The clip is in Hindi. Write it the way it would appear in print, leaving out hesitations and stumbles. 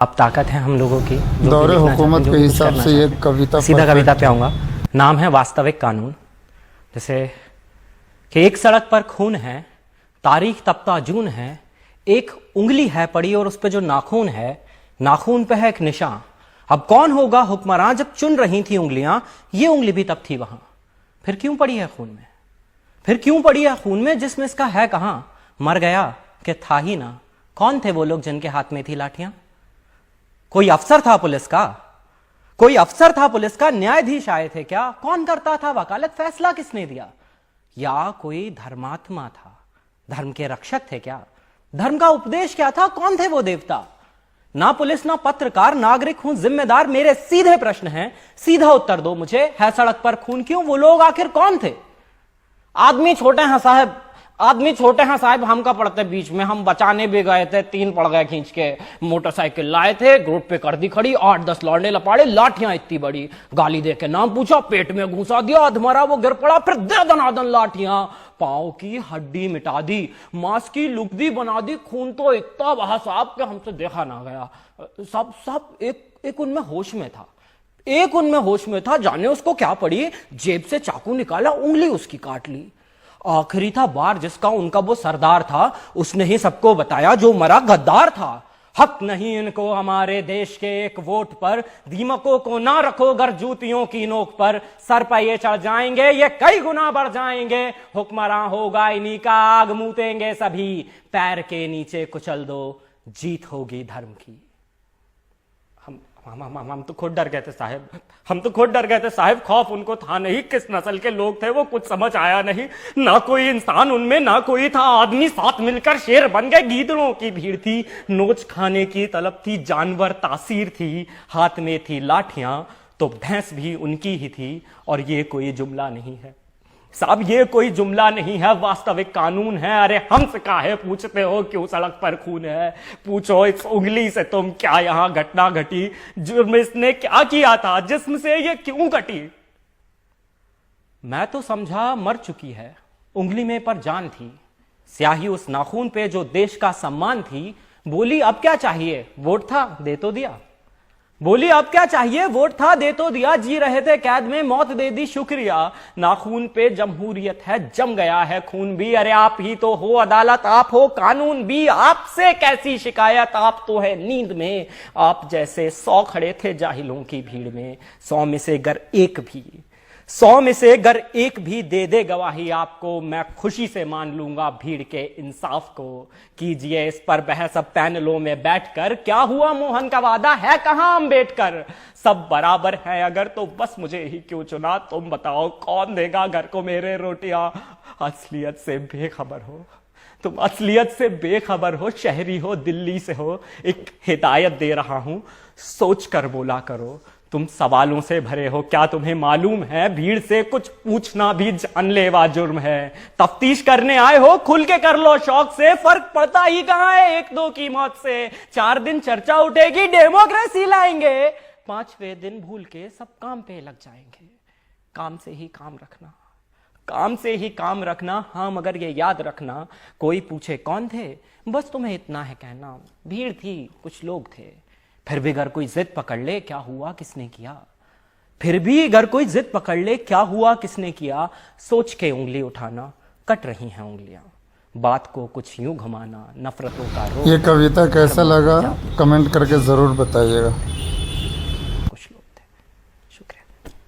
अब ताकत है हम लोगों की। दौरे हुकूमत के हिसाब से ये कविता सीधा कविता पे आऊंगा। नाम है वास्तविक कानून। जैसे कि एक सड़क पर खून है, तारीख तपता जून है, एक उंगली है पड़ी और उस पे जो नाखून है, नाखून पे है एक निशान। अब कौन होगा हुक्मरान जब चुन रही थी उंगलियां, ये उंगली भी तब थी वहां। फिर क्यों पड़ी है खून में? फिर क्यों पड़ी है खून में जिसमें इसका है कहां? मर गया कि था ही ना। कौन थे वो लोग जिनके हाथ में थी लाठियां? कोई अफसर था पुलिस का? कोई अफसर था पुलिस का? न्यायाधीश आए थे क्या? कौन करता था वकालत? फैसला किसने दिया? या कोई धर्मात्मा था? धर्म के रक्षक थे क्या? धर्म का उपदेश क्या था? कौन थे वो देवता? ना पुलिस, ना पत्रकार, नागरिक हूं जिम्मेदार। मेरे सीधे प्रश्न हैं, सीधा उत्तर दो मुझे। है सड़क पर खून क्यों? वो लोग आखिर कौन थे? आदमी छोटे हैं साहब, आदमी छोटे हैं साहब। हम का पड़ते बीच में, हम बचाने भी गए थे, 3 पड़ गए खींच के। मोटरसाइकिल लाए थे, रोड पे कर दी खड़ी, 8-10 लौंडे लपाड़े, लाठियां इतनी बड़ी, गाली दे के नाम पूछा, पेट में घुसा दिया, अधमरा वो गिर पड़ा, फिर दे दनादन लाठियां, पांव की हड्डी मिटा दी, मांस की लुगदी बना दी। खून तो इतना बहा साहब के हमसे देखा ना गया। सब एक उनमें होश में था, एक उनमें होश में था। जाने उसको क्या पड़ी, जेब से चाकू निकाला, उंगली उसकी काट ली। आखिरी था बार जिसका उनका वो सरदार था, उसने ही सबको बताया जो मरा गद्दार था। हक नहीं इनको हमारे देश के एक वोट पर, दीमकों को ना रखो घर जूतियों की नोक पर। सर पर ये चढ़ जाएंगे, ये कई गुना बढ़ जाएंगे। हुक्मरान होगा इन्हीं का, आग मूतेंगे सभी। पैर के नीचे कुचल दो, जीत होगी धर्म की। हम तो खुद डर गए थे साहब, हम तो खुद डर गए थे साहब। खौफ उनको था नहीं, किस नस्ल के लोग थे वो कुछ समझ आया नहीं। ना कोई इंसान उनमें, ना कोई था आदमी। साथ मिलकर शेर बन गए, गीदड़ों की भीड़ थी। नोच खाने की तलब थी, जानवर तासीर थी। हाथ में थी लाठियां तो भैंस भी उनकी ही थी। और ये कोई जुमला नहीं है साहब, ये कोई जुमला नहीं है, वास्तविक कानून है। अरे हमसे काहे पूछते हो क्यों सड़क पर खून है? पूछो इस उंगली से तुम क्या यहां घटना घटी, जुर्म इसने क्या किया था, जिस्म से ये क्यों घटी? मैं तो समझा मर चुकी है, उंगली में पर जान थी। स्याही उस नाखून पे जो देश का सम्मान थी। बोली अब क्या चाहिए? वोट था, दे तो दिया। बोली अब क्या चाहिए? वोट था, दे तो दिया। जी रहे थे कैद में, मौत दे दी, शुक्रिया। नाखून पे जमहूरियत है, जम गया है खून भी। अरे आप ही तो हो अदालत, आप हो कानून भी। आपसे कैसी शिकायत, आप तो है नींद में। आप जैसे 100 खड़े थे जाहिलों की भीड़ में। 100 में से अगर एक भी दे दे गवाही आपको, मैं खुशी से मान लूंगा भीड़ के इंसाफ को। कीजिए इस पर बहस अब पैनलों में बैठकर। क्या हुआ मोहन का वादा, है कहां अम्बेडकर? सब बराबर है अगर तो बस मुझे ही क्यों चुना? तुम बताओ कौन देगा घर को मेरे रोटियां? असलियत से बेखबर हो तुम, असलियत से बेखबर हो। शहरी हो, दिल्ली से हो, एक हिदायत दे रहा हूं, सोच कर बोला करो। तुम सवालों से भरे हो, क्या तुम्हें मालूम है भीड़ से कुछ पूछना भी जानलेवा जुर्म है? तफ्तीश करने आए हो, खुल के कर लो शौक से। फर्क पड़ता ही कहां है 1-2 की मौत से? 4 दिन चर्चा उठेगी, डेमोक्रेसी लाएंगे। 5वें दिन भूल के सब काम पे लग जाएंगे। काम से ही काम रखना, काम से ही काम रखना। हाँ मगर ये याद रखना, कोई पूछे कौन थे, बस तुम्हें इतना है कहना, भीड़ थी, कुछ लोग थे। फिर भी अगर कोई जिद पकड़ ले, क्या हुआ किसने किया? फिर भी अगर कोई जिद पकड़ ले, क्या हुआ किसने किया? सोच के उंगली उठाना, कट रही हैं उंगलियां। बात को कुछ यूं घुमाना, नफरतों का रोग। ये कविता कैसा लगा कमेंट करके जरूर बताइएगा।